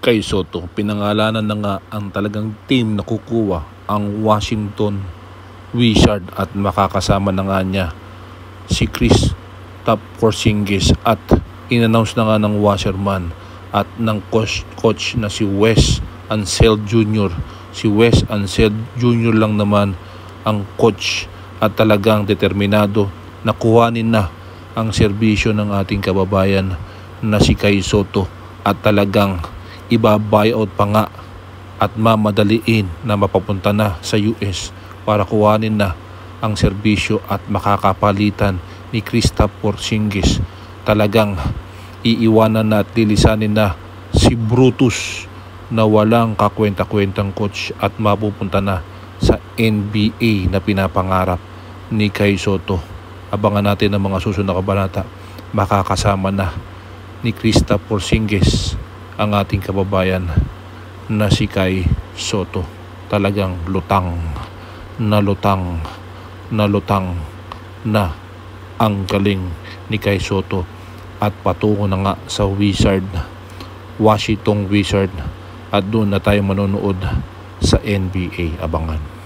Kay Soto, pinangalanan na nga ang talagang team na kukuha ang Washington Wizard at makakasama na nga niya si Kristaps Porzingis at in-announce na nga ng Wasserman at ng coach na si Wes Unseld Jr. Si Wes Unseld Jr. lang naman ang coach at talagang determinado na kuhanin na ang serbisyo ng ating kababayan na si Kay Soto at talagang iba-buyout pa nga at mamadaliin na mapapunta na sa US para kuhanin na ang serbisyo at makakapalitan ni Kristaps Porzingis. Talagang iiwanan na at lilisanin na si Brutus na walang kakwenta-kwentang coach at mapupunta na sa NBA na pinapangarap ni Kay Soto. Abangan natin ang mga susunod na kabanata. Makakasama na ni Kristaps Porzingis ang ating kababayan na si Kay Soto. Talagang lutang na ang galing ni Kay Soto at patungo na nga sa Washington Wizard at doon na tayo manonood sa NBA. Abangan.